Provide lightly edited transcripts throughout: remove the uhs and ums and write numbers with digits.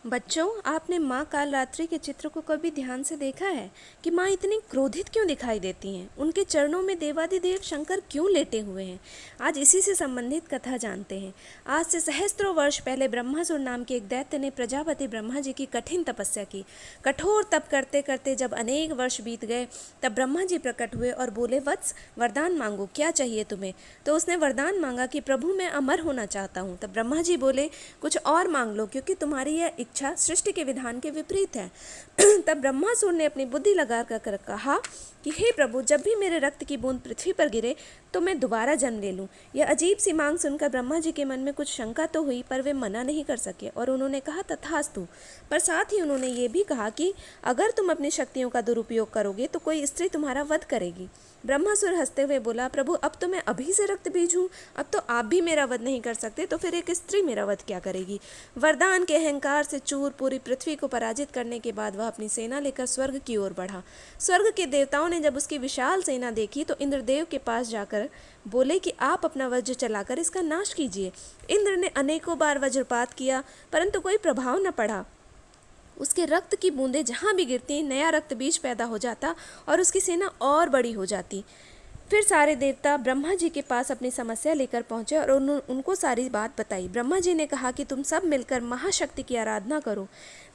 बच्चों, आपने माँ कालरात्रि के चित्र को कभी ध्यान से देखा है कि माँ इतनी क्रोधित क्यों दिखाई देती हैं? उनके चरणों में देवादिदेव शंकर क्यों लेटे हुए हैं? आज इसी से संबंधित कथा जानते हैं। आज से सहस्त्रों वर्ष पहले ब्रह्मासुर नाम के एक दैत्य ने प्रजापति ब्रह्मा जी की कठिन तपस्या की। कठोर तप करते करते जब अनेक वर्ष बीत गए, तब ब्रह्मा जी प्रकट हुए और बोले, वत्स, वरदान मांगो, क्या चाहिए तुम्हें? तो उसने वरदान मांगा कि प्रभु मैं अमर होना चाहता हूँ। तब ब्रह्मा जी बोले, कुछ और मांग लो, क्योंकि तुम्हारी यह इच्छा सृष्टि के विधान के विपरीत है। तब ब्रह्मासुर ने अपनी बुद्धि लगा कर कहा कि हे प्रभु, जब भी मेरे रक्त की बूंद पृथ्वी पर गिरे तो मैं दोबारा जन्म ले लूं। यह अजीब सी मांग सुनकर ब्रह्मा जी के मन में कुछ शंका तो हुई, पर वे मना नहीं कर सके और उन्होंने कहा तथास्तु। पर साथ ही उन्होंने ये भी कहा कि अगर तुम अपनी शक्तियों का दुरुपयोग करोगे तो कोई स्त्री तुम्हारा वध करेगी। ब्रह्मासुर हंसते हुए बोला, प्रभु अब तो मैं अभी से रक्त बीज हूँ, अब तो आप भी मेरा वध नहीं कर सकते, तो फिर एक स्त्री मेरा वध क्या करेगी? वरदान के अहंकार से चूर पूरी पृथ्वी को पराजित करने के बाद वह अपनी सेना लेकर स्वर्ग की ओर बढ़ा। स्वर्ग के देवताओं ने जब उसकी विशाल सेना देखी तो इंद्रदेव के पास जाकर बोले कि आप अपना वज्र चलाकर इसका नाश कीजिए। इंद्र ने अनेकों बार वज्रपात किया, परंतु कोई प्रभाव न पड़ा। उसके रक्त की बूंदें जहाँ भी गिरती, नया रक्त बीज पैदा हो जाता और उसकी सेना और बड़ी हो जाती। फिर सारे देवता ब्रह्मा जी के पास अपनी समस्या लेकर पहुंचे और उनको सारी बात बताई। ब्रह्मा जी ने कहा कि तुम सब मिलकर महाशक्ति की आराधना करो।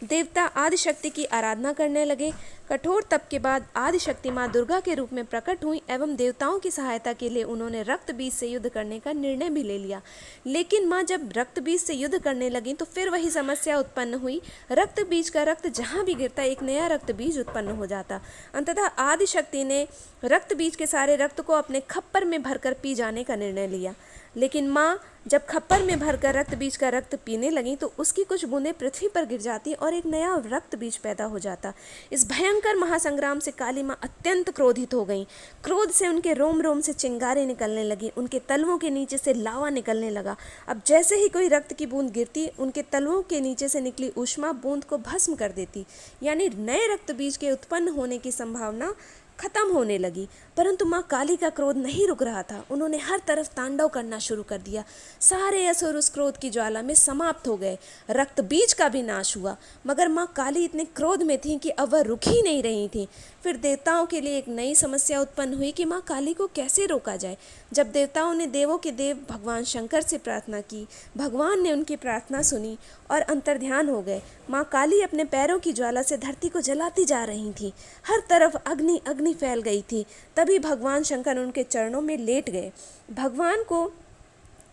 देवता आदिशक्ति की आराधना करने लगे। कठोर तप के बाद आदिशक्ति माँ दुर्गा के रूप में प्रकट हुई एवं देवताओं की सहायता के लिए उन्होंने रक्त बीज से युद्ध करने का निर्णय भी ले लिया। लेकिन माँ जब रक्त बीज से युद्ध करने लगी तो फिर वही समस्या उत्पन्न हुई। रक्त बीज का रक्त जहाँ भी गिरता एक नया रक्त बीज उत्पन्न हो जाता। अंततः आदिशक्ति ने रक्त बीज के सारे रक्त को अपने खप्पर में भरकर पी जाने का निर्णय लिया। लेकिन माँ जब खप्पर में भरकर रक्त बीज का रक्त पीने लगी तो उसकी कुछ बूंदें पृथ्वी पर गिर जाती और एक नया रक्त बीज पैदा हो जाता। इस भयंकर महासंग्राम से काली माँ अत्यंत क्रोधित हो गईं। क्रोध से उनके रोम रोम से चिंगारें निकलने लगी, उनके तलवों के नीचे से लावा निकलने लगा। अब जैसे ही कोई रक्त की बूंद गिरती, उनके तलवों के नीचे से निकली ऊष्मा बूंद को भस्म कर देती, यानी नए रक्त बीज के उत्पन्न होने की संभावना खत्म होने लगी। परंतु माँ काली का क्रोध नहीं रुक रहा था। उन्होंने हर तरफ तांडव करना शुरू कर दिया। सारे असुर उस क्रोध की ज्वाला में समाप्त हो गए। रक्त बीज का भी नाश हुआ, मगर माँ काली इतने क्रोध में थी कि अब वह रुक ही नहीं रही थी। फिर देवताओं के लिए एक नई समस्या उत्पन्न हुई कि माँ काली को कैसे रोका जाए। जब देवताओं ने देवों के देव भगवान शंकर से प्रार्थना की, भगवान ने उनकी प्रार्थना सुनी और अंतर्ध्यान हो गए। माँ काली अपने पैरों की ज्वाला से धरती को जलाती जा रही थी। हर तरफ अग्नि अग्नि फैल गई थी। तभी भगवान शंकर उनके चरणों में लेट गए। भगवान को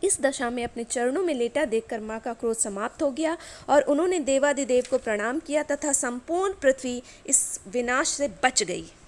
इस दशा में अपने चरणों में लेटा देखकर माँ का क्रोध समाप्त हो गया और उन्होंने देवादिदेव को प्रणाम किया तथा संपूर्ण पृथ्वी इस विनाश से बच गई।